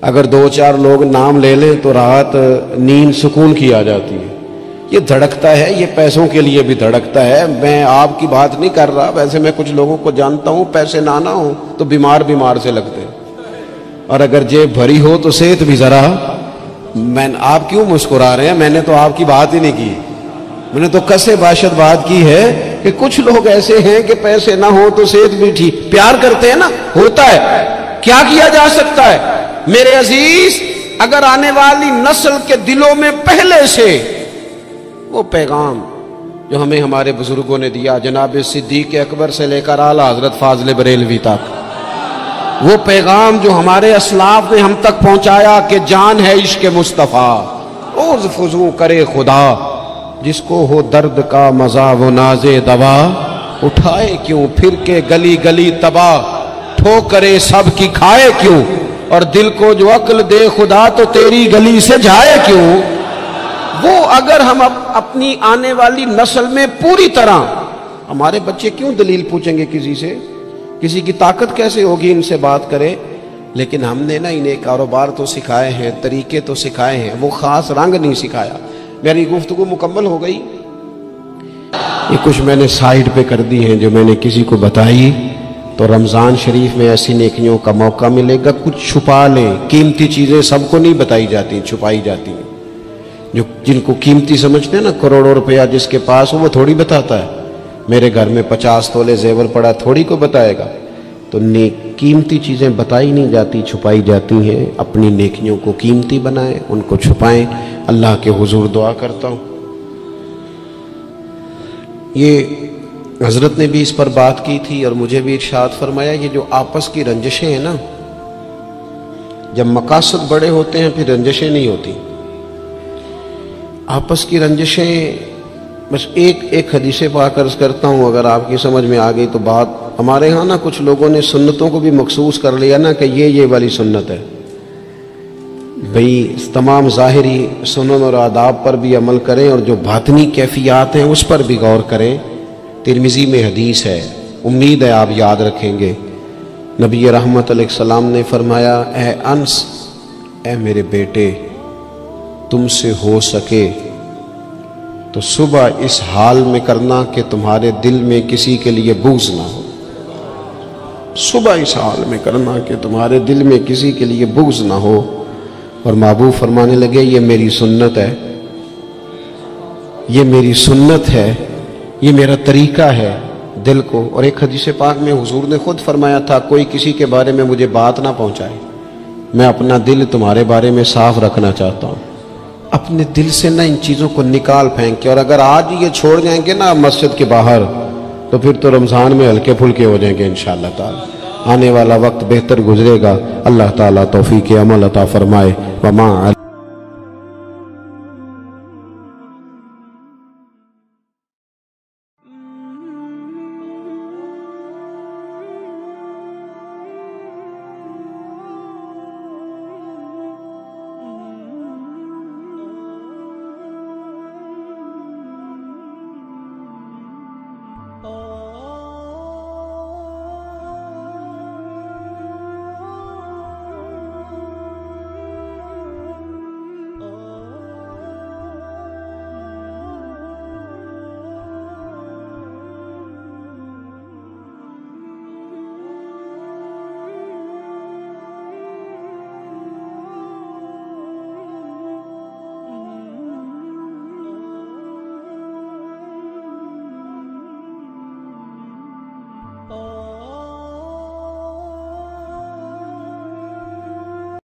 اگر 2-4 لوگ نام لے لیں تو رات نیند سکون کی آ جاتی ہے۔ یہ دھڑکتا ہے، یہ پیسوں کے لیے بھی دھڑکتا ہے۔ میں آپ کی بات نہیں کر رہا، ویسے میں کچھ لوگوں کو جانتا ہوں، پیسے نہ ہوں تو بیمار سے لگتے ہیں، اور اگر جیب بھری ہو تو صحت بھی ذرا۔ آپ کیوں مسکرا رہے ہیں؟ میں نے تو آپ کی بات ہی نہیں کی، میں نے تو کسے باشد بات کی ہے کہ کچھ لوگ ایسے ہیں کہ پیسے نہ ہو تو صحت بھی ٹھیک، پیار کرتے ہیں نا، ہوتا ہے، کیا کیا جا سکتا ہے؟ میرے عزیز، اگر آنے والی نسل کے دلوں میں پہلے سے وہ پیغام جو ہمیں ہمارے بزرگوں نے دیا، جناب صدیق اکبر سے لے کر اعلیٰ حضرت فاضل بریلوی تک، وہ پیغام جو ہمارے اسلاف نے ہم تک پہنچایا کہ جان ہے عشق مصطفیٰ، روز فضو کرے خدا، جس کو ہو درد کا مزہ وہ ناز دوا، اٹھائے کیوں پھر کے گلی گلی تباہ، ٹھوکرے سب کی کھائے کیوں، اور دل کو جو عقل دے خدا تو تیری گلی سے جائے کیوں۔ وہ اگر ہم اپنی آنے والی نسل میں پوری طرح، ہمارے بچے کیوں دلیل پوچھیں گے کسی سے؟ کسی کی طاقت کیسے ہوگی ان سے بات کرے؟ لیکن ہم نے نا انہیں کاروبار تو سکھائے ہیں، طریقے تو سکھائے ہیں، وہ خاص رنگ نہیں سکھایا۔ میری گفتگو مکمل ہو گئی، یہ کچھ میں نے سائیڈ پہ کر دی ہیں جو میں نے کسی کو بتائی، تو رمضان شریف میں ایسی نیکیوں کا موقع ملے گا۔ کچھ چھپا لیں، قیمتی چیزیں سب کو نہیں بتائی جاتی، چھپائی جاتی ہیں۔ جن کو قیمتی سمجھتے ہیں نا، کروڑوں روپیہ جس کے پاس ہو وہ تھوڑی بتاتا ہے، میرے گھر میں 50 تولے زیور پڑا، تھوڑی کو بتائے گا۔ تو قیمتی چیزیں بتائی نہیں جاتی، چھپائی جاتی ہیں۔ اپنی نیکیوں کو قیمتی بنائیں، ان کو چھپائیں۔ اللہ کے حضور دعا کرتا ہوں، یہ حضرت نے بھی اس پر بات کی تھی اور مجھے بھی ارشاد فرمایا، یہ جو آپس کی رنجشیں ہیں نا، جب مقاصد بڑے ہوتے ہیں پھر رنجشیں نہیں ہوتی۔ آپس کی رنجشیں، بس ایک حدیث پاک عرض کرتا ہوں، اگر آپ کی سمجھ میں آ گئی تو بات۔ ہمارے ہاں نا کچھ لوگوں نے سنتوں کو بھی مخصوص کر لیا نا کہ یہ والی سنت ہے، بھئی تمام ظاہری سنن اور آداب پر بھی عمل کریں اور جو باطنی کیفیات ہیں اس پر بھی غور کریں۔ ترمذی میں حدیث ہے، امید ہے آپ یاد رکھیں گے۔ نبی رحمت علیہ السلام نے فرمایا، اے انس، اے میرے بیٹے، تم سے ہو سکے تو صبح اس حال میں کرنا کہ تمہارے دل میں کسی کے لیے بغض نہ ہو۔ صبح اس حال میں کرنا کہ تمہارے دل میں کسی کے لیے بغض نہ ہو۔ اور محبوب فرمانے لگے، یہ میری سنت ہے، یہ میری سنت ہے، یہ میرا طریقہ ہے دل کو۔ اور ایک حدیث پاک میں حضور نے خود فرمایا تھا، کوئی کسی کے بارے میں مجھے بات نہ پہنچائے، میں اپنا دل تمہارے بارے میں صاف رکھنا چاہتا ہوں۔ اپنے دل سے نہ ان چیزوں کو نکال پھینک کے، اور اگر آج یہ چھوڑ جائیں گے نا مسجد کے باہر تو پھر تو رمضان میں ہلکے پھلکے ہو جائیں گے انشاءاللہ تعالی۔ آنے والا وقت بہتر گزرے گا، اللہ تعالیٰ توفیق عمل عطا فرمائے۔ وما